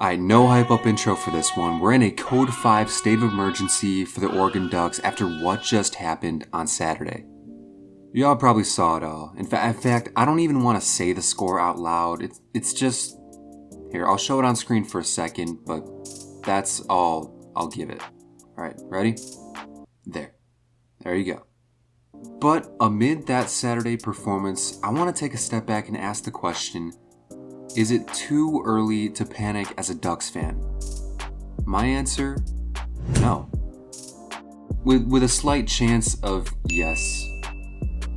Alright, no hype up intro for this one. We're in a Code 5 state of emergency for the Oregon Ducks after what just happened on Saturday. Y'all probably saw it all. In fact, I don't even want to say the score out loud. It's just... Here, I'll show it on screen for a second, but that's all I'll give it. Alright, ready? There you go. But amid that Saturday performance, I want to take a step back and ask the question, is it too early to panic as a Ducks fan? My answer, no. With a slight chance of yes,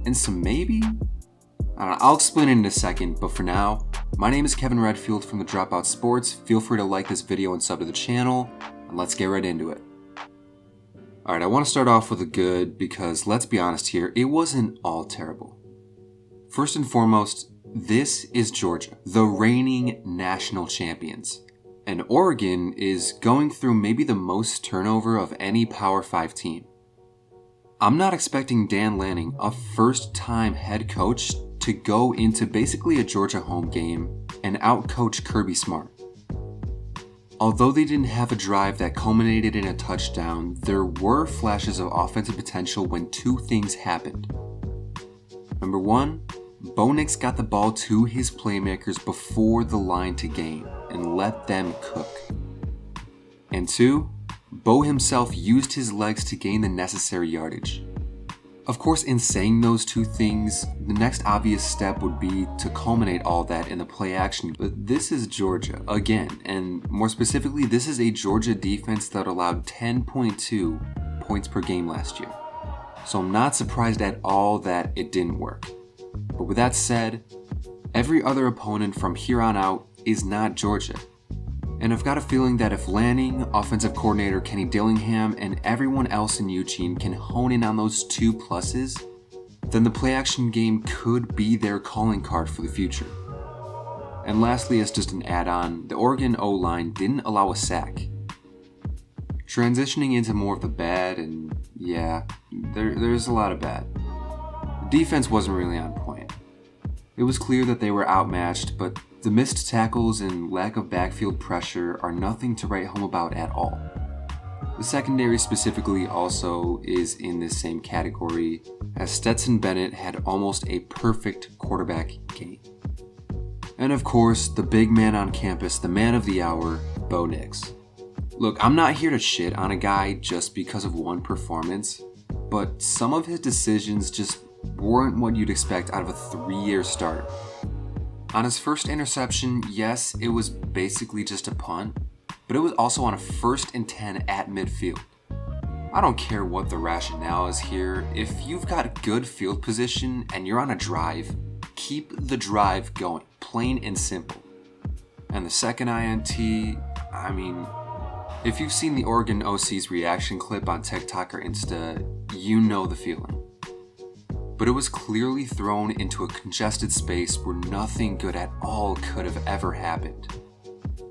and some maybe? I don't know, I'll explain it in a second, but for now, my name is Kevin Redfield from the Dropout Sports. Feel free to like this video and sub to the channel, and let's get right into it. Alright, I want to start off with a good because, let's be honest here, it wasn't all terrible. First and foremost, this is Georgia, the reigning national champions. And Oregon is going through maybe the most turnover of any Power 5 team. I'm not expecting Dan Lanning, a first-time head coach, to go into basically a Georgia home game and outcoach Kirby Smart. Although they didn't have a drive that culminated in a touchdown, there were flashes of offensive potential when two things happened. Number one, Bo Nix got the ball to his playmakers before the line to gain and let them cook. And two, Bo himself used his legs to gain the necessary yardage. Of course, in saying those two things, the next obvious step would be to culminate all that in the play action. But this is Georgia, again, and more specifically, this is a Georgia defense that allowed 10.2 points per game last year. So I'm not surprised at all that it didn't work. But with that said, every other opponent from here on out is not Georgia. And I've got a feeling that if Lanning, offensive coordinator Kenny Dillingham, and everyone else in Eugene can hone in on those two pluses, then the play-action game could be their calling card for the future. And lastly, as just an add-on, the Oregon O-line didn't allow a sack. Transitioning into more of the bad, and yeah, there's a lot of bad. The defense wasn't really on point. It was clear that they were outmatched, but the missed tackles and lack of backfield pressure are nothing to write home about at all. The secondary specifically also is in this same category, as Stetson Bennett had almost a perfect quarterback game. And of course, the big man on campus, the man of the hour, Bo Nix. Look, I'm not here to shit on a guy just because of one performance, but some of his decisions just weren't what you'd expect out of a 3-year starter. On his first interception, yes, it was basically just a punt, but it was also on a 1st and 10 at midfield. I don't care what the rationale is here. If you've got good field position and you're on a drive, keep the drive going, plain and simple. And the second INT, I mean, if you've seen the Oregon OC's reaction clip on TikTok or Insta, you know the feeling. But it was clearly thrown into a congested space where nothing good at all could have ever happened.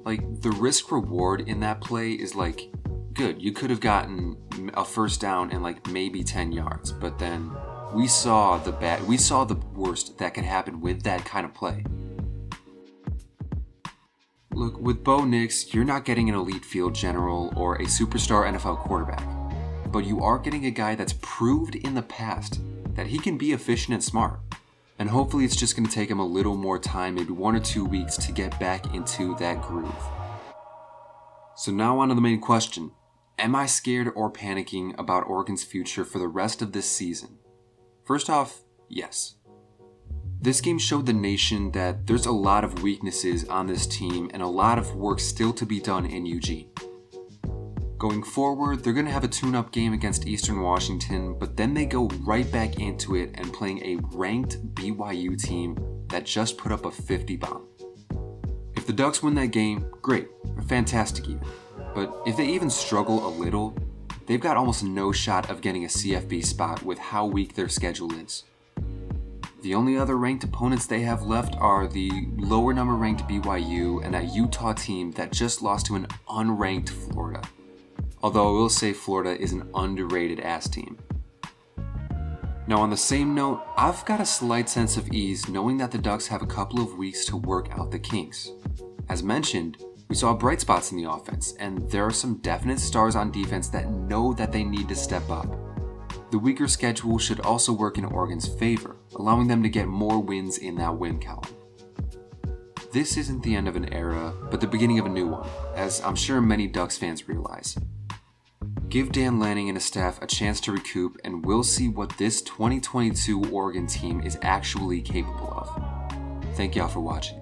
Like, the risk reward in that play is like, good, you could have gotten a first down and like maybe 10 yards, but then we saw the worst that could happen with that kind of play. Look, with Bo Nix, you're not getting an elite field general or a superstar NFL quarterback, but you are getting a guy that's proved in the past that he can be efficient and smart. And hopefully it's just going to take him a little more time, maybe 1 or 2 weeks, to get back into that groove. So now on to the main question. Am I scared or panicking about Oregon's future for the rest of this season? First off, yes. This game showed the nation that there's a lot of weaknesses on this team and a lot of work still to be done in Eugene. Going forward, they're going to have a tune-up game against Eastern Washington, but then they go right back into it and playing a ranked BYU team that just put up a 50 bomb. If the Ducks win that game, great, fantastic even. But if they even struggle a little, they've got almost no shot of getting a CFB spot with how weak their schedule is. The only other ranked opponents they have left are the lower number ranked BYU and that Utah team that just lost to an unranked Florida. Although I will say Florida is an underrated ass team. Now on the same note, I've got a slight sense of ease knowing that the Ducks have a couple of weeks to work out the kinks. As mentioned, We saw bright spots in the offense, and there are some definite stars on defense that know that they need to step up. The weaker schedule should also work in Oregon's favor, allowing them to get more wins in that win column. This isn't the end of an era, but the beginning of a new one, as I'm sure many Ducks fans realize. Give Dan Lanning and his staff a chance to recoup, and we'll see what this 2022 Oregon team is actually capable of. Thank y'all for watching.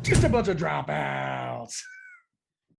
Just a bunch of dropouts.